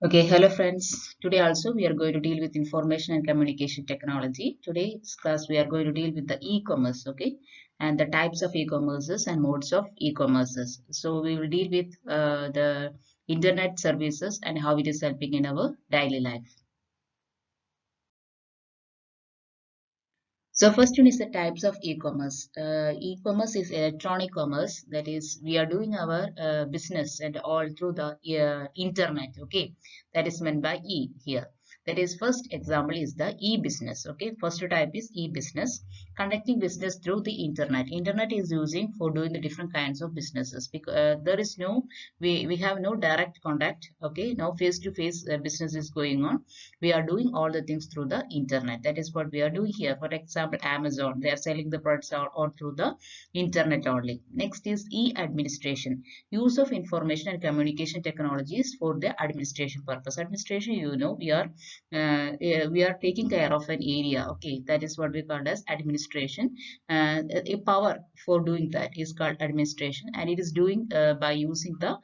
Okay, hello friends. Today also we are going to deal with information and communication technology. Today's class we are going to deal with the e-commerce, okay, and the types of e-commerces and modes of e-commerces. So we will deal with the internet services and how it is helping in our daily life. So first one is the types of e-commerce. E-commerce is electronic commerce. That is, we are doing our business and all through the internet. Okay, that is meant by E here. That is, first example is the e-business. Okay, first type is e-business, conducting business through the internet. Internet is using for doing the different kinds of businesses because there is no we have no direct contact. Okay, no face-to-face business is going on. We are doing all the things through the internet. That is what we are doing here. For example, Amazon, they are selling the products all through the internet only. Next is e-administration, use of information and communication technologies for the administration purpose. Administration, we are taking care of an area. Okay, that is what we call as administration. A power for doing that is called administration, and it is doing by using the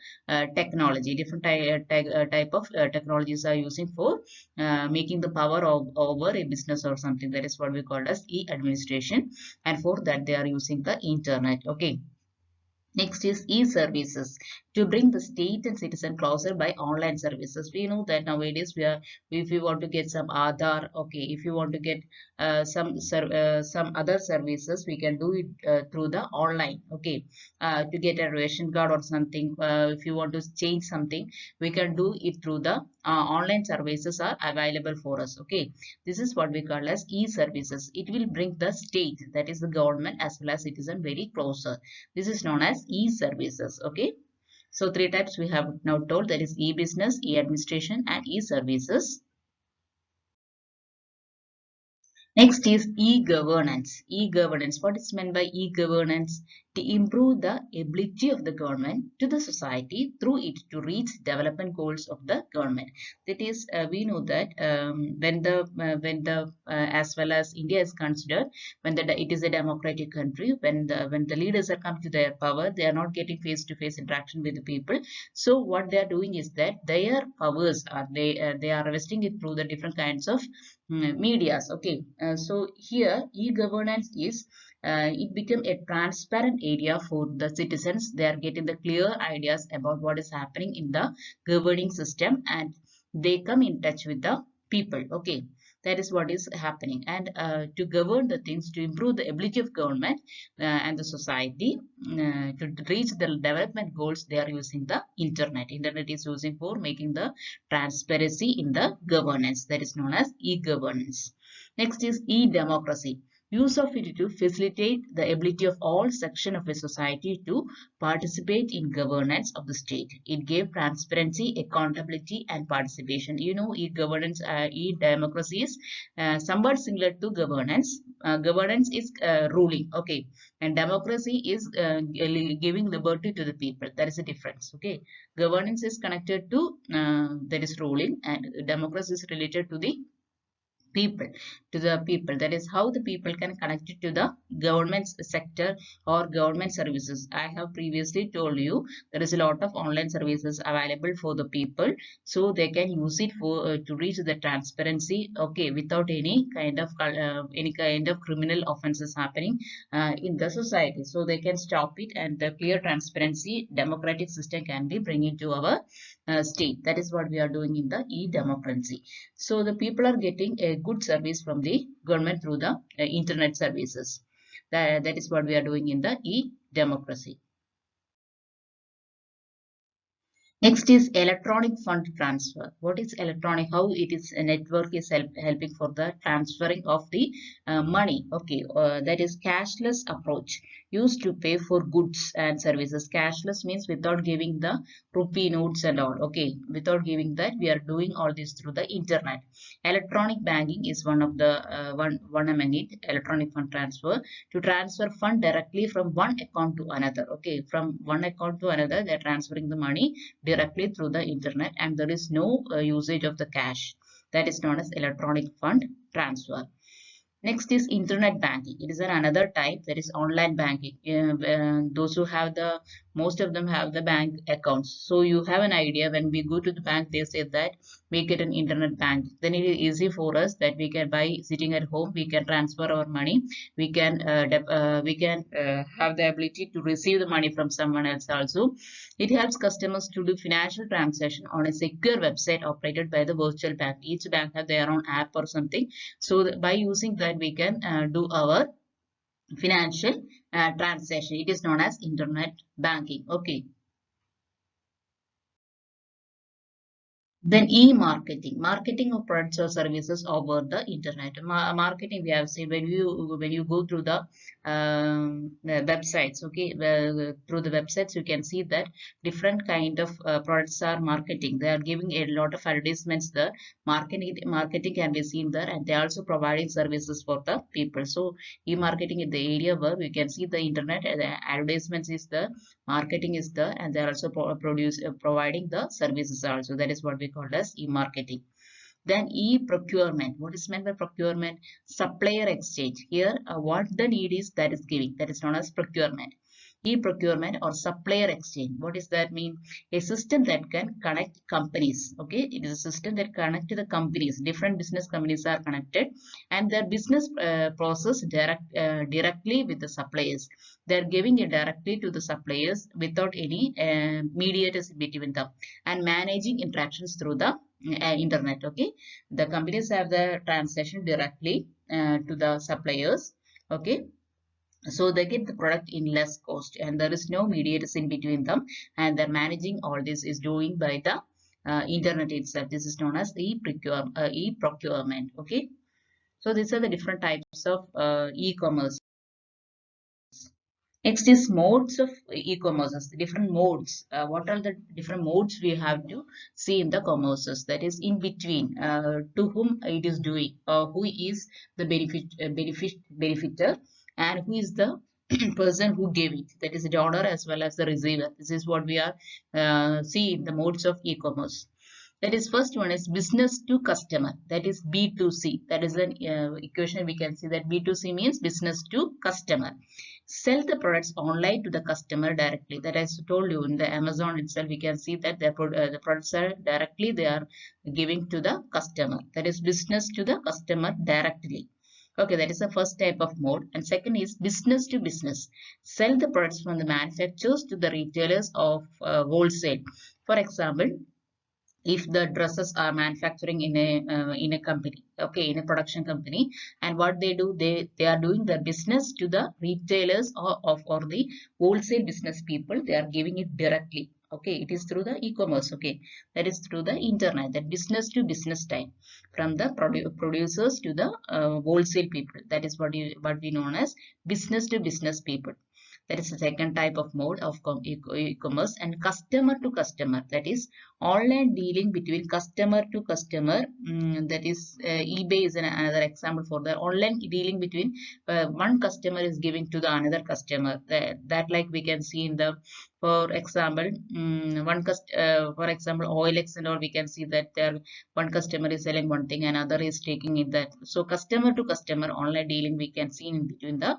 technology. Different type of technologies are using for making the power of over a business or something. That is what we call as e-administration, and for that they are using the internet. Okay. Next is e-services, to bring the state and citizen closer by online services. We know that nowadays if you want to get some Aadhaar, okay, if you want to get some other services, we can do it through the online. Okay, to get a ration card or something, if you want to change something, we can do it through the online services are available for us. Okay, this is what we call as e-services. It will bring the state, that is the government, as well as citizen very closer. This is known as e-services. Okay. So three types we have now told, that is e-business, e-administration, and e-services. Next is e-governance. E-governance. What is meant by e-governance? To improve the ability of the government to the society through it to reach development goals of the government. That is, we know that as well as India is considered, it is a democratic country, when the leaders are come to their power, they are not getting face-to-face interaction with the people. So what they are doing is that their powers are they are investing it through the different kinds of medias. Okay, so here e-governance is it become a transparent area for the citizens. They are getting the clear ideas about what is happening in the governing system, and they come in touch with the people. Okay, that is what is happening. And to govern the things, to improve the ability of government and the society to reach the development goals, they are using the internet. Internet is using for making the transparency in the governance. That is known as e-governance. Next is e-democracy, use of it to facilitate the ability of all sections of a society to participate in governance of the state. It gave transparency, accountability, and participation. You know, e-governance, e-democracy is somewhat similar to governance. Governance is ruling, okay, and democracy is giving liberty to the people. That is a difference. Okay, governance is connected to that is ruling, and democracy is related to the people, that is how the people can connect it to the government sector or government services. I have previously told you there is a lot of online services available for the people, so they can use it for to reach the transparency, okay, without any kind of criminal offenses happening in the society. So they can stop it, and the clear transparency democratic system can be bringing to our state. That is what we are doing in the e-democracy. So the people are getting a good service from the government through the internet services. That is what we are doing in the e-democracy. Next is electronic fund transfer. What is electronic? How it is a network is helping for the transferring of the money. Okay, that is cashless approach used to pay for goods and services. Cashless means without giving the rupee notes and all. Okay, without giving that, we are doing all this through the internet. Electronic banking is one of the one among it. Electronic fund transfer, to transfer fund directly from one account to another. Okay, from one account to another, they are transferring the money directly through the internet, and there is no usage of the cash. That is known as electronic fund transfer. Next is internet banking. It is another type, that is online banking. Those who have the, most of them have the bank accounts. So you have an idea, when we go to the bank, they say that we get an internet bank. Then it is easy for us that we can, by sitting at home, we can transfer our money. We can have the ability to receive the money from someone else also. It helps customers to do financial transaction on a secure website operated by the virtual bank. Each bank have their own app or something, so by using that we can do our financial transaction. It is known as internet banking. Okay. Then e-marketing, marketing of products or services over the internet. Marketing, we have seen, when you go through the websites, okay, through the websites you can see that different kind of products are marketing. They are giving a lot of advertisements there. Marketing can be seen there, and they are also providing services for the people. So e-marketing is the area where we can see the internet, the advertisements is there, marketing is there, and they are also providing the services also. That is what we call as e-marketing. Then e-procurement. What is meant by procurement? Supplier exchange. Here, what the need is, that is giving. That is known as procurement. E-procurement or supplier exchange. What does that mean? A system that can connect companies. Okay, it is a system that connect to the companies. Different business companies are connected, and their business process directly with the suppliers. They are giving it directly to the suppliers without any mediators between them, and managing interactions through the internet. Okay, the companies have the transaction directly to the suppliers. Okay, so they get the product in less cost, and there is no mediators in between them, and they're managing all this is doing by the internet itself. This is known as e-procurement. Okay, so these are the different types of e-commerce. Next is modes of e-commerces, different modes. What are the different modes we have to see in the commerces? That is in between, to whom it is doing, who is the benefitor, and who is the person who gave it. That is the donor as well as the receiver. This is what we are see in the modes of e-commerce. That is, first one is business to customer. That is B2C. That is an equation we can see that B2C means business to customer. Sell the products online to the customer directly. That I told you, in the Amazon itself, we can see that the products are directly they are giving to the customer. That is business to the customer directly. Okay, that is the first type of mode. And second is business to business. Sell the products from the manufacturers to the retailers of wholesale. For example, if the dresses are manufacturing in a company, okay, in a production company, and what they do, they are doing the business to the retailers or the wholesale business people. They are giving it directly. Okay, it is through the e-commerce. Okay, that is through the internet, that business to business type, from the producers to the wholesale people. That is what we known as business to business people. That is the second type of mode of e-commerce. And customer to customer, that is online dealing between customer to customer. That is eBay is another example for the online dealing between one customer is giving to the another customer. That like we can see in the, for example, for example, OLX, and or we can see that there one customer is selling one thing, another is taking it that. So customer to customer online dealing we can see in between the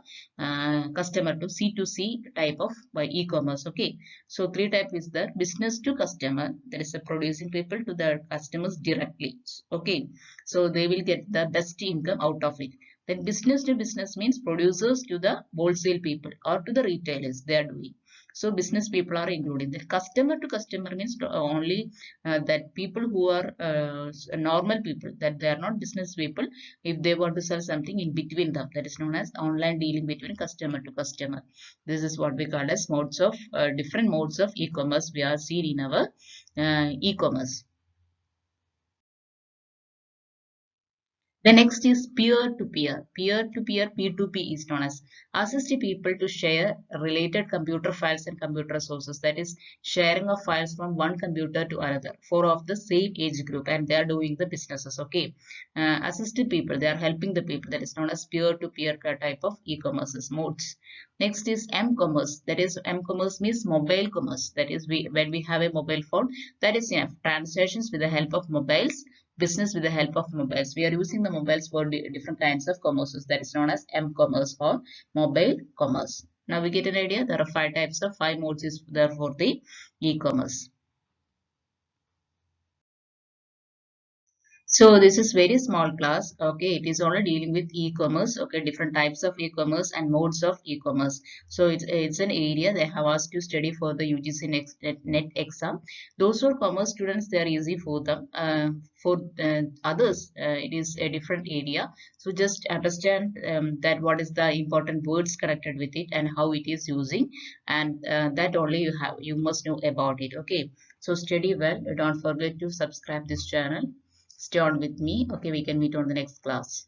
customer to C2C type of by e-commerce. Okay, so three type is the business to customer, that is the producing people to the customers directly. Okay, so they will get the best income out of it. Then business to business means producers to the wholesale people or to the retailers they are doing. So business people are included. The customer to customer means only that people who are normal people, that they are not business people. If they want to sell something in between them, that is known as online dealing between customer to customer. This is what we call as modes of different modes of e-commerce we are seen in our e-commerce. The next is peer-to-peer. Peer-to-peer, P2P is known as assist people to share related computer files and computer sources. That is sharing of files from one computer to another for of the same age group, and they are doing the businesses. Okay, assisted people, they are helping the people. That is known as peer-to-peer type of e-commerce modes. Next is m-commerce. That is m-commerce means mobile commerce. That is when we have a mobile phone. That is transactions with the help of mobiles. business with the help of mobiles. We are using the mobiles for different kinds of commerces, that is known as m-commerce or mobile commerce. Now we get an idea. There are five modes is there for the e-commerce. So this is very small class. Okay, it is only dealing with e-commerce. Okay, different types of e-commerce and modes of e-commerce. So it's an area they have asked to study for the UGC next net exam. Those who are commerce students, they are easy for them. For others, it is a different area. So just understand that what is the important words connected with it and how it is using, and that only you must know about it. Okay, so study well. Don't forget to subscribe this channel. Stay on with me. Okay, we can meet on the next class.